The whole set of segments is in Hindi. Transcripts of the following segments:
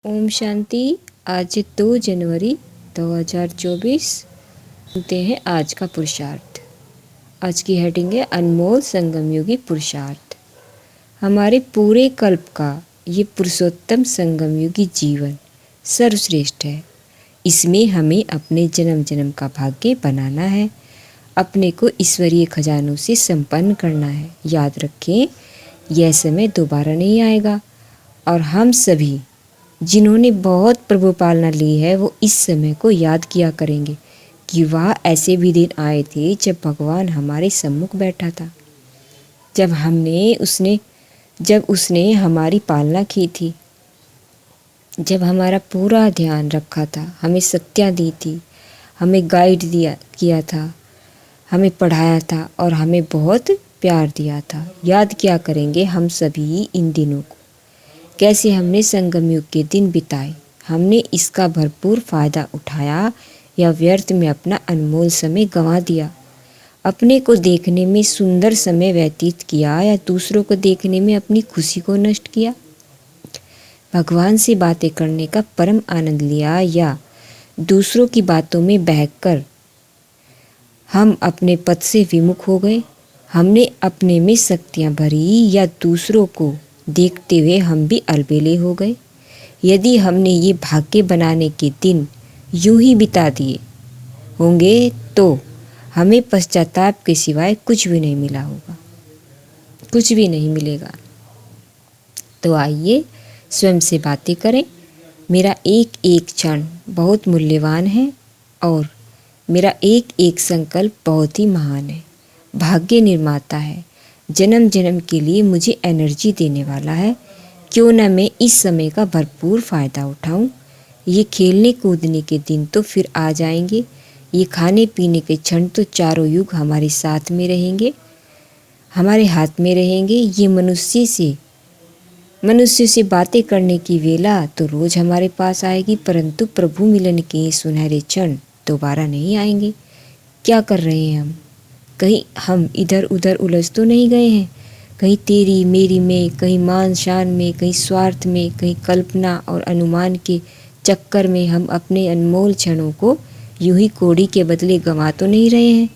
ओम शांति। आज 2 जनवरी 2024। सुनते हैं आज का पुरुषार्थ। आज की हेडिंग है अनमोल संगम योगी पुरुषार्थ। हमारे पूरे कल्प का ये पुरुषोत्तम संगम योगी जीवन सर्वश्रेष्ठ है। इसमें हमें अपने जन्म जन्म का भाग्य बनाना है, अपने को ईश्वरीय खजानों से संपन्न करना है। याद रखें, यह समय दोबारा नहीं आएगा और हम सभी जिन्होंने बहुत प्रभु पालना ली है वो इस समय को याद किया करेंगे कि वह ऐसे भी दिन आए थे जब भगवान हमारे सम्मुख बैठा था, जब उसने हमारी पालना की थी, जब हमारा पूरा ध्यान रखा था, हमें शक्तियाँ दी थी, हमें गाइड किया था, हमें पढ़ाया था और हमें बहुत प्यार दिया था। याद किया करेंगे हम सभी इन दिनों को, कैसे हमने संगम युग के दिन बिताए। हमने इसका भरपूर फ़ायदा उठाया या व्यर्थ में अपना अनमोल समय गंवा दिया। अपने को देखने में सुंदर समय व्यतीत किया या दूसरों को देखने में अपनी खुशी को नष्ट किया। भगवान से बातें करने का परम आनंद लिया या दूसरों की बातों में बहकर हम अपने पद से विमुख हो गए। हमने अपने में शक्तियाँ भरी या दूसरों को देखते हुए हम भी अलबेले हो गए। यदि हमने ये भाग्य बनाने के दिन यूं ही बिता दिए होंगे तो हमें पश्चाताप के सिवाय कुछ भी नहीं मिला होगा, कुछ भी नहीं मिलेगा। तो आइए स्वयं से बातें करें। मेरा एक एक क्षण बहुत मूल्यवान है और मेरा एक एक संकल्प बहुत ही महान है। भाग्य निर्माता है, जन्म जन्म के लिए मुझे एनर्जी देने वाला है। क्यों न मैं इस समय का भरपूर फ़ायदा उठाऊं। ये खेलने कूदने के दिन तो फिर आ जाएंगे, ये खाने पीने के क्षण तो चारों युग हमारे साथ में रहेंगे, हमारे हाथ में रहेंगे। ये मनुष्य से बातें करने की वेला तो रोज़ हमारे पास आएगी, परंतु प्रभु मिलन के सुनहरे क्षण दोबारा नहीं आएंगे। क्या कर रहे हैं हम? कहीं हम इधर उधर उलझ तो नहीं गए हैं? कहीं तेरी मेरी में, कहीं मान शान में, कहीं स्वार्थ में, कहीं कल्पना और अनुमान के चक्कर में हम अपने अनमोल क्षणों को यूं ही कौड़ी के बदले गंवा तो नहीं रहे हैं?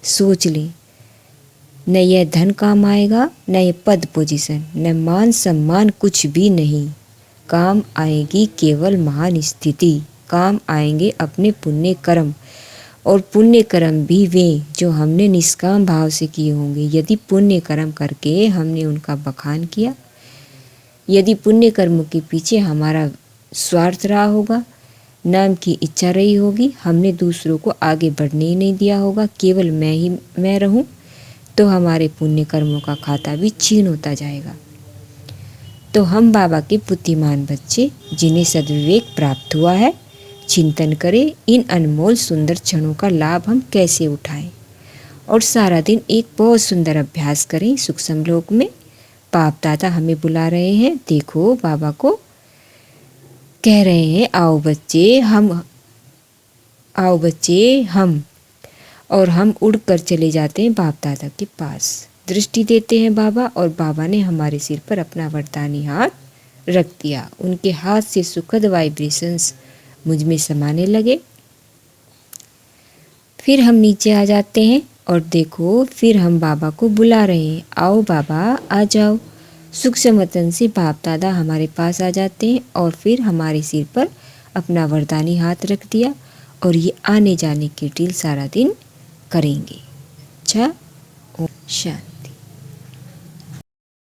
सोच लें, न यह धन काम आएगा, न यह पद पोजीशन, न मान सम्मान, कुछ भी नहीं। काम आएगी केवल महान स्थिति। काम आएंगे अपने पुण्य कर्म, और पुण्य कर्म भी वे जो हमने निष्काम भाव से किए होंगे। यदि पुण्य कर्म करके हमने उनका बखान किया, यदि पुण्य कर्मों के पीछे हमारा स्वार्थ रहा होगा, नाम की इच्छा रही होगी, हमने दूसरों को आगे बढ़ने ही नहीं दिया होगा, केवल मैं रहूं, तो हमारे पुण्य कर्मों का खाता भी छीन होता जाएगा। तो हम बाबा के बुद्धिमान बच्चे जिन्हें सद्विवेक प्राप्त हुआ है, चिंतन करें इन अनमोल सुंदर क्षणों का लाभ हम कैसे उठाएं और सारा दिन एक बहुत सुंदर अभ्यास करें। सूक्ष्म लोक में बाप दादा हमें बुला रहे हैं। देखो, बाबा को कह रहे हैं, आओ बच्चे हम और हम उड़कर चले जाते हैं बाप दादा के पास। दृष्टि देते हैं बाबा, और बाबा ने हमारे सिर पर अपना वरदानी हाथ रख दिया। उनके हाथ से सुखद वाइब्रेशंस मुझ में समाने लगे। फिर हम नीचे आ जाते हैं और देखो, फिर हम बाबा को बुला रहे हैं, आओ बाबा आ जाओ। सूक्ष्म वतन से बाप दादा हमारे पास आ जाते हैं और फिर हमारे सिर पर अपना वरदानी हाथ रख दिया और ये आने जाने की ड्रिल सारा दिन करेंगे। अच्छा, ओम शांति।